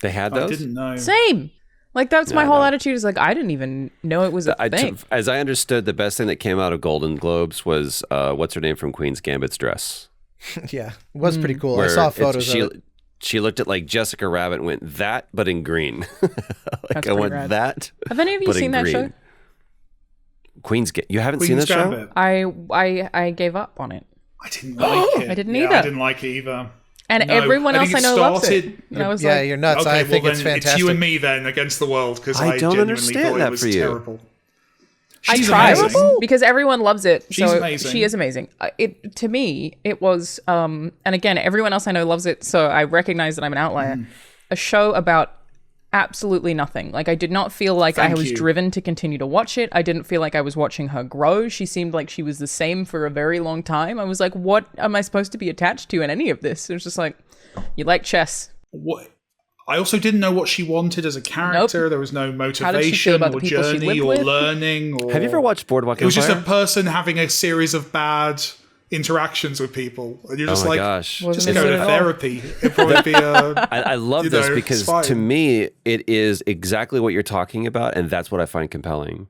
S1: They had those?
S3: I didn't know.
S2: Same. Like that's my whole attitude is like, I didn't even know it was a thing.
S1: As I understood, the best thing that came out of Golden Globes was what's her name from Queen's Gambit's dress.
S4: Yeah, it was pretty cool. I saw photos of it.
S1: She looked at like Jessica Rabbit and went, that, but in green.
S2: That's I went,
S1: rad. That.
S2: Have any of you seen that show?
S1: Queen's Gambit. You haven't seen that show?
S2: I gave up on it.
S3: I didn't like it.
S2: I didn't either.
S3: I didn't like it either.
S2: And everyone else I know loves it. And I was like,
S4: you're nuts.
S3: Okay,
S4: I think it's fantastic.
S3: It's you and me then against the world because I
S1: don't
S3: genuinely
S1: understand
S3: thought
S1: that
S3: it was
S1: for you.
S3: terrible.
S2: She's amazing because everyone loves it.
S3: She's
S2: so
S3: amazing.
S2: She is amazing. To me, it was, and again, everyone else I know loves it, so I recognize that I'm an outlier. A show about absolutely nothing. Like I did not feel like I was driven to continue to watch it. I didn't feel like I was watching her grow. She seemed like she was the same for a very long time. I was like, what am I supposed to be attached to in any of this? It was just like, you like chess.
S3: What? I also didn't know what she wanted as a character.
S2: Nope.
S3: There was no motivation or journey or learning. Or...
S1: Have you ever watched Boardwalk Empire?
S3: It was just a person having a series of bad interactions with people. And you're just
S1: gosh.
S3: Just go to therapy. It'd probably be
S1: I love this because to me, it is exactly what you're talking about. And that's what I find compelling.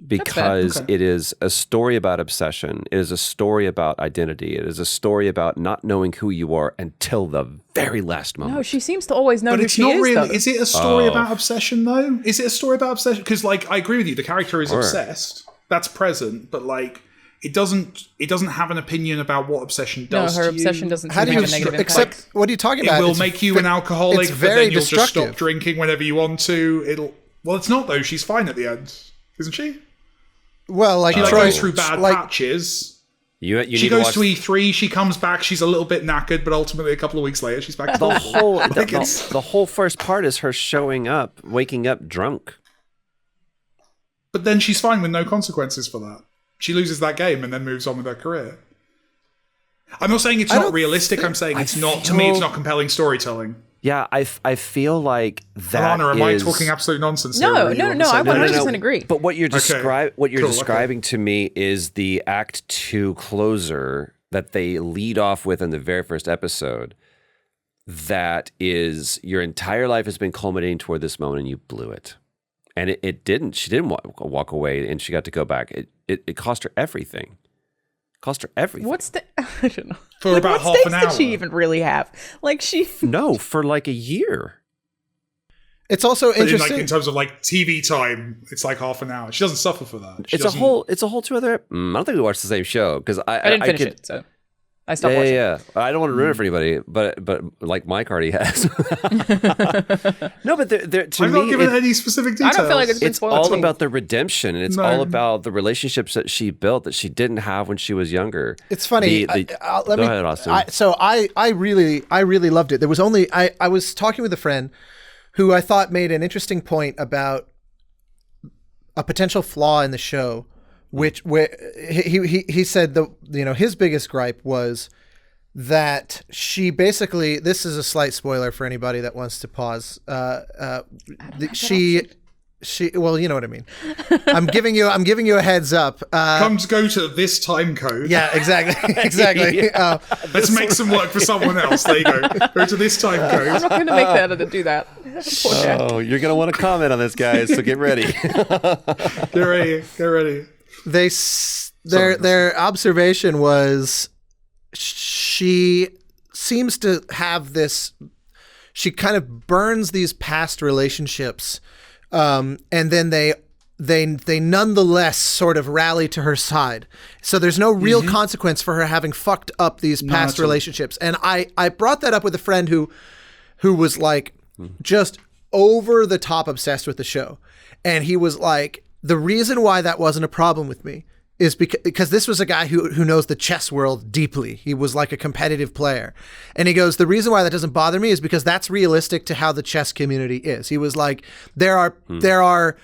S1: Because it is a story about obsession. It is a story about identity. It is a story about not knowing who you are until the very last moment.
S2: No, she seems to always know who she is.
S3: But it's not really.
S2: Though.
S3: Is it a story about obsession, though? Is it a story about obsession? Because, like, I agree with you. The character is obsessed. That's present. But, like, it doesn't have an opinion about what obsession does.
S2: No, her
S3: to
S2: obsession
S3: you.
S2: doesn't
S4: How do
S2: have
S4: you
S2: a negative
S4: accept?
S2: impact.
S4: What are you talking about?
S3: It will make you an alcoholic,
S4: it's
S3: but
S4: very
S3: then you'll just
S4: destructive.
S3: stop drinking whenever you want to. Well, it's not though. She's fine at the end, isn't she?
S4: Well, like
S3: She like,
S4: Troy,
S3: goes through bad
S4: like,
S3: patches.
S1: You
S3: She
S1: need
S3: goes
S1: to watch
S3: to E3. She comes back. She's a little bit knackered, but ultimately, a couple of weeks later, she's back to
S1: the
S3: normal.
S1: whole
S3: Like,
S1: the whole first part is her showing up, waking up drunk.
S3: But then she's fine with no consequences for that. She loses that game and then moves on with her career. I'm not saying it's not realistic. I'm saying it's not. To me, it's not compelling storytelling.
S1: Yeah, I feel like that
S3: Alanah, am I talking absolute nonsense?
S2: No,
S3: here, or are you
S2: no,
S3: on
S2: no,
S3: the
S2: I
S3: same
S2: 100%
S3: page?
S2: agree.
S1: But what you're
S3: Cool,
S1: describing to me is the Act 2 closer that they lead off with in the very first episode. That is, your entire life has been culminating toward this moment, and you blew it. And it didn't. She didn't walk away, and she got to go back. It cost her everything. Cost her everything.
S2: What's the? I don't know.
S3: For about half
S2: what
S3: an
S2: stakes
S3: hour.
S2: did she even really have? Like she.
S1: No, for like a year.
S4: it's also
S3: But
S4: interesting.
S3: in terms of like TV time, it's like half an hour. She doesn't suffer for that. She
S1: It's a
S3: doesn't-
S1: whole two other. I don't think we watched the same show because I
S2: I didn't finish
S1: could,
S2: it, so I stopped watching.
S1: Yeah. I don't want to ruin it for anybody, but like Mike already has. No, but to
S3: I'm
S1: me,
S3: not giving any specific details.
S2: I don't feel like it's been
S1: it's
S2: spoiled
S1: all
S2: to me.
S1: about the redemption, and it's
S3: No.
S1: all about the relationships that she built that she didn't have when she was younger.
S4: It's funny.
S1: Go ahead, Austin.
S4: I really loved it. There was only I was talking with a friend who I thought made an interesting point about a potential flaw in the show, which where he said his biggest gripe was that she basically, this is a slight spoiler for anybody that wants to pause. She well, you know what I mean. I'm giving you a heads up.
S3: Go to this time code.
S4: Yeah, exactly.
S3: Let's make some work for someone else. There you go. Go to this time
S2: I'm
S3: code.
S2: not going to make that and do that. Poor Jack.
S1: Oh, you're gonna want to comment on this, guys. So get ready.
S3: Get ready. Get ready.
S4: Their observation was she seems to have this. She kind of burns these past relationships. And then they nonetheless sort of rally to her side. So there's no real consequence for her having fucked up these past relationships. And I brought that up with a friend who was like just over the top obsessed with the show. And he was like, the reason why that wasn't a problem with me is because this was a guy who knows the chess world deeply. He was like a competitive player. And he goes, the reason why that doesn't bother me is because that's realistic to how the chess community is. He was like, there are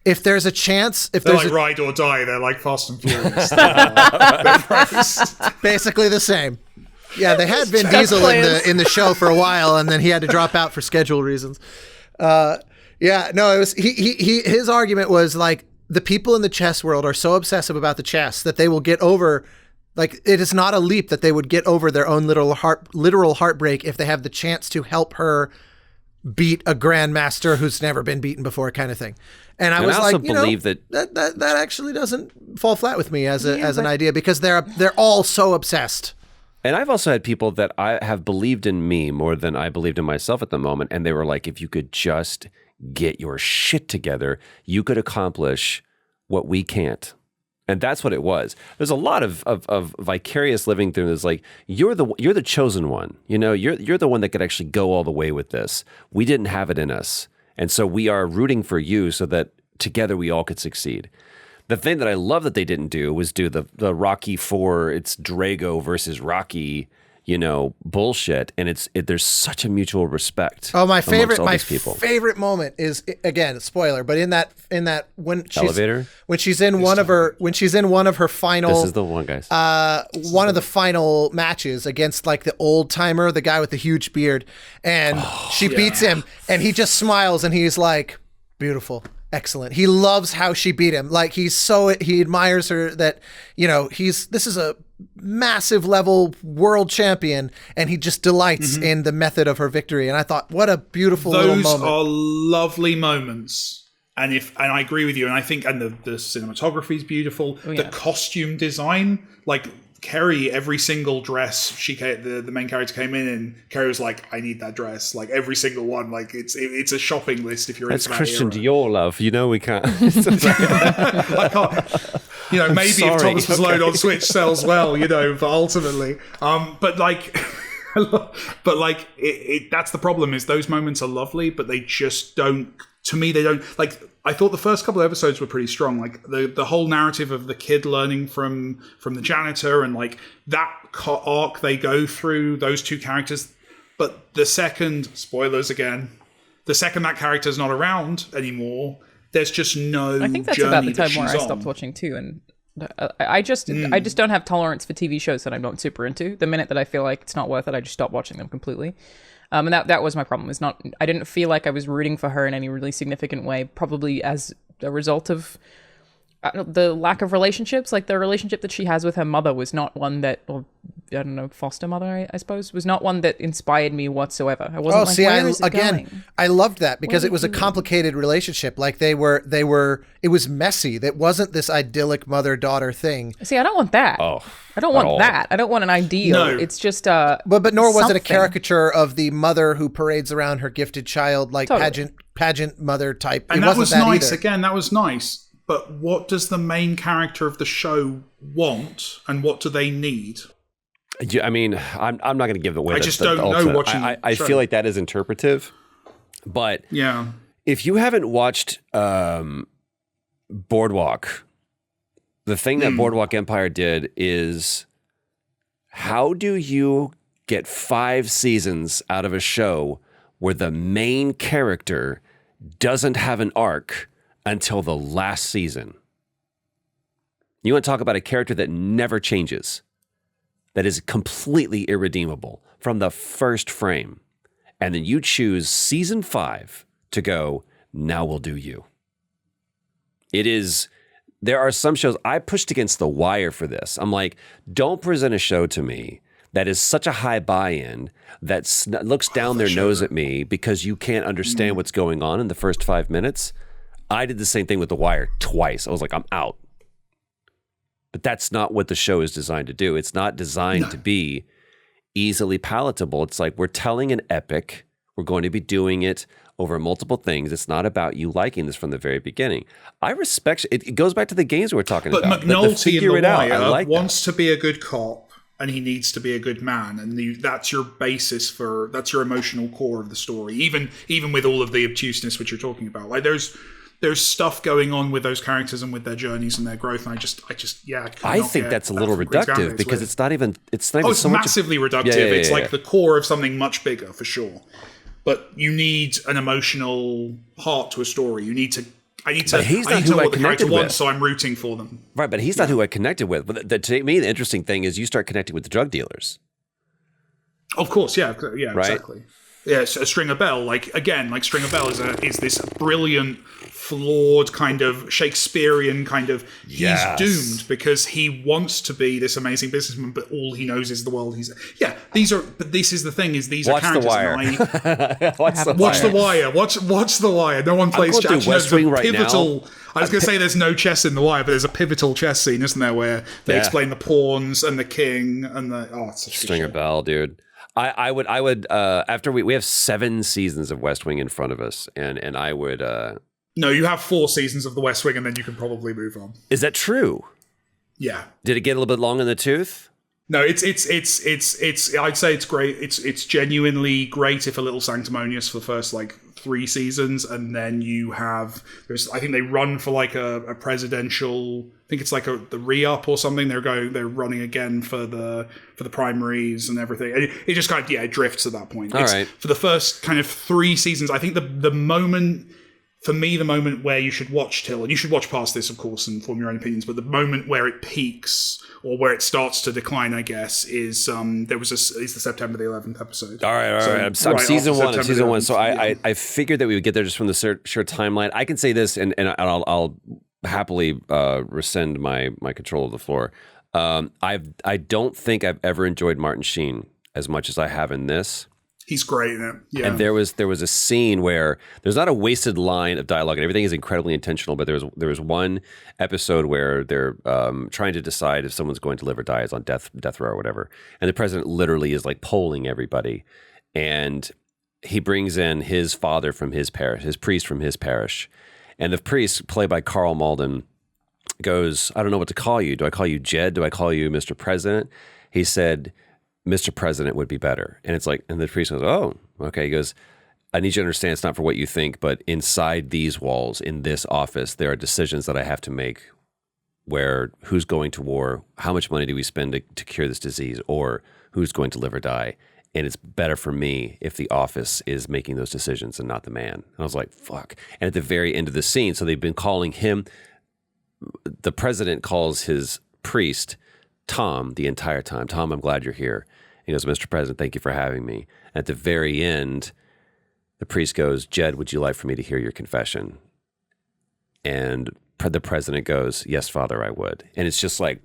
S4: if there's a chance, if
S3: They're
S4: there's
S3: like Ride or Die. They're like Fast and Furious. They're pros.
S4: basically the same. Yeah, they had Vin
S2: Chess
S4: Diesel
S2: players.
S4: in the show for a while, and then he had to drop out for schedule reasons. It was his argument was like, the people in the chess world are so obsessive about the chess that they will get over, like, it is not a leap that they would get over their own literal heartbreak if they have the chance to help her beat a grandmaster who's never been beaten before, kind of thing. And I was
S1: also
S4: like,
S1: believe
S4: that actually doesn't fall flat with me as an idea, because they're all so obsessed.
S1: And I've also had people that I have believed in me more than I believed in myself at the moment. And they were like, if you could just get your shit together, you could accomplish what we can't. And that's what it was. There's a lot of vicarious living through this. Like, you're the chosen one. You know, you're the one that could actually go all the way with this. We didn't have it in us. And so we are rooting for you so that together we all could succeed. The thing that I love that they didn't do was do the Rocky IV, it's Drago versus Rocky, bullshit. And there's such a mutual respect.
S4: Oh, my
S1: favorite
S4: moment is, again, spoiler, but in that when she's
S1: Elevator?
S4: when she's in one of her final,
S1: This is the one, guys.
S4: one of the final matches against like the old timer, the guy with the huge beard, and she beats him, and he just smiles and he's like, beautiful. Excellent. He loves how she beat him. Like, he admires her that, this is a massive level world champion, and he just delights in the method of her victory. And I thought, what a beautiful little moment.
S3: Those are lovely moments. And I agree with you. And I think, and the cinematography is beautiful.
S2: Oh, yeah.
S3: The costume design, like Kerry, every single dress the main character came in, Kerry was like, I need that dress. Like, every single one. Like, it's a shopping list if you're
S1: That's
S3: into that
S1: Christian
S3: era.
S1: Dior, love. We can't.
S3: I can't. Maybe
S1: sorry.
S3: if Thomas was load on Switch sells well, but ultimately, that's the problem, is those moments are lovely, but they just don't to me, they don't like. I thought the first couple of episodes were pretty strong. Like the whole narrative of the kid learning from the janitor and like that arc they go through, those two characters. But the second, spoilers again, the second that character's not around anymore, there's just no.
S2: I think that's about the time where I stopped watching too, and I just don't have tolerance for TV shows that I'm not super into. The minute that I feel like it's not worth it, I just stop watching them completely. And that was my problem. I didn't feel like I was rooting for her in any really significant way, probably as a result of the lack of relationships. Like the relationship that she has with her mother was not one that, or I don't know, foster mother, I suppose, was not one that inspired me whatsoever. I wasn't where is it going?
S4: I loved that because it was a complicated relationship. Like it was messy. That wasn't this idyllic mother-daughter thing.
S2: See, I don't want that. Oh, I don't want that. I don't want an ideal. No. It's just
S4: but nor was it a caricature of the mother who parades around her gifted child, like pageant mother type.
S3: And that was nice. Again, that was nice. But what does the main character of the show want, and what do they need?
S1: I mean, I'm not going to give away.
S3: I just don't know watching.
S1: I feel like that is interpretive, but
S3: yeah,
S1: if you haven't watched Boardwalk, the thing that Boardwalk Empire did is, how do you get 5 seasons out of a show where the main character doesn't have an arc until the last season? You want to talk about a character that never changes, that is completely irredeemable from the first frame, and then you choose season 5 to go, now we'll do you. There are some shows, I pushed against The Wire for this. I'm like, don't present a show to me that is such a high buy-in that looks down their nose at me because you can't understand what's going on in the first 5 minutes. I did the same thing with The Wire twice. I was like, I'm out. But that's not what the show is designed to do. It's not designed to be easily palatable. It's like, we're telling an epic. We're going to be doing it over multiple things. It's not about you liking this from the very beginning. I respect it. It goes back to the games we were talking about.
S3: But McNulty in The Wire wants to be a good cop, and he needs to be a good man, and that's your basis that's your emotional core of the story. Even with all of the obtuseness which you're talking about, like there's stuff going on with those characters and with their journeys and their growth, and I
S1: think that's a little reductive because it's not even
S3: it's
S1: so
S3: massively reductive. It's like the core of something much bigger for sure. But you need an emotional heart to a story. I need to know what the character wants, so I'm rooting for them.
S1: Right, but he's not who I connected with. But to me, the interesting thing is you start connecting with the drug dealers.
S3: Of course, yeah, right? Exactly. Yeah, so Stringer Bell, Stringer Bell is this brilliant, flawed kind of Shakespearean kind of. He's doomed because he wants to be this amazing businessman, but all he knows is the world. But this is the thing: these are characters. Watch The Wire. Watch The Wire. No one plays chess.
S1: West Wing right now.
S3: I was going to say there's no chess in The Wire, but there's a pivotal chess scene, isn't there, where they explain the pawns and the king and it's
S1: Stringer Bell, dude. I would after we have 7 seasons of West Wing in front of us, and I would
S3: No, you have 4 seasons of the West Wing, and then you can probably move on.
S1: Is that true?
S3: Yeah.
S1: Did it get a little bit long in the tooth?
S3: No, it's I'd say it's great. It's genuinely great, if a little sanctimonious, for the first 3 seasons, and then you have I think they run for a presidential. I think it's the re-up or something. They're running again for the primaries and everything. And it just kind of it drifts at that point.
S1: All right.
S3: For the first kind of 3 seasons, I think the moment. For me, the moment where you should watch till, and you should watch past this, of course, and form your own opinions, but the moment where it peaks, or where it starts to decline, I guess, is the September the 11th episode.
S1: All right. I'm season 1. So I figured that we would get there just from the sure timeline. I can say this, and I'll happily rescind my control of the floor. I don't think I've ever enjoyed Martin Sheen as much as I have in this.
S3: He's great in it. Yeah.
S1: And there was a scene where there's not a wasted line of dialogue, and everything is incredibly intentional. But there was one episode where they're trying to decide if someone's going to live or die, is on death row or whatever, and the president literally is polling everybody, and he brings in his father from his parish, his priest from his parish, and the priest, played by Carl Malden, goes, "I don't know what to call you. Do I call you Jed? Do I call you Mr. President?" He said, "Mr. President would be better." And it's and the priest goes, "Oh, okay." He goes, I need you to understand it's not for what you think, but inside these walls, in this office, there are decisions that I have to make where who's going to war, how much money do we spend to cure this disease, or who's going to live or die. And it's better for me if the office is making those decisions and not the man. And I was like, fuck. And at the very end of the scene, so they've been calling him, the president calls his priest Tom the entire time. Tom, I'm glad you're here. He goes, Mr. President, thank you for having me. At the very end, the priest goes, Jed, would you like for me to hear your confession? And the president goes, yes, Father, I would. And it's just like,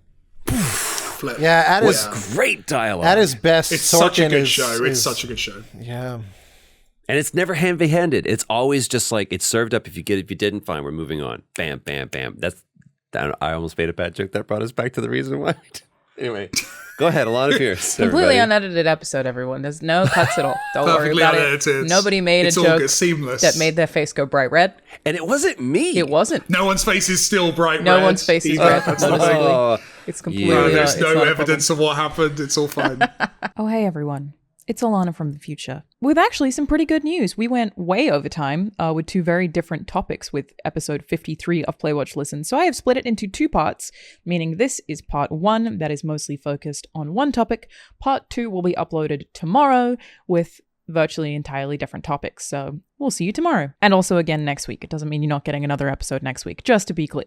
S3: flip.
S4: Yeah, at his
S1: great dialogue.
S4: At his best,
S3: it's
S4: Sorkin
S3: such a good
S4: is,
S3: show. It's
S4: is-
S3: such a good show.
S4: Yeah.
S1: And it's never heavy-handed. It's always just like, it's served up. If you get it, if you didn't, fine, we're moving on. Bam, bam, bam. I almost made a bad joke that brought us back to the reason why. Anyway, go ahead, Alanah Pearce.
S2: Completely
S1: everybody.
S2: unedited episode, everyone. There's no cuts at all. Don't worry
S3: Perfectly
S2: about
S3: unedited.
S2: it. Nobody made
S3: It's
S2: a
S3: all
S2: joke
S3: good, seamless.
S2: that made their face go bright red.
S1: And it wasn't me.
S2: It wasn't.
S3: No one's face is still bright
S2: No
S3: red.
S2: one's face is
S3: either.
S2: red.
S3: That's the
S2: Honestly.
S3: thing.
S1: Oh,
S2: It's completely.
S1: Yeah.
S3: There's
S2: it's
S3: no
S2: not a
S3: evidence of what happened. It's all fine.
S2: Oh, hey, everyone. It's Alanah from the future. With actually some pretty good news. We went way over time with two very different topics with episode 53 of Play, Watch, Listen. So I have split it into two parts, meaning this is part 1 that is mostly focused on one topic. Part 2 will be uploaded tomorrow with virtually entirely different topics. So we'll see you tomorrow. And also again next week. It doesn't mean you're not getting another episode next week, just to be clear.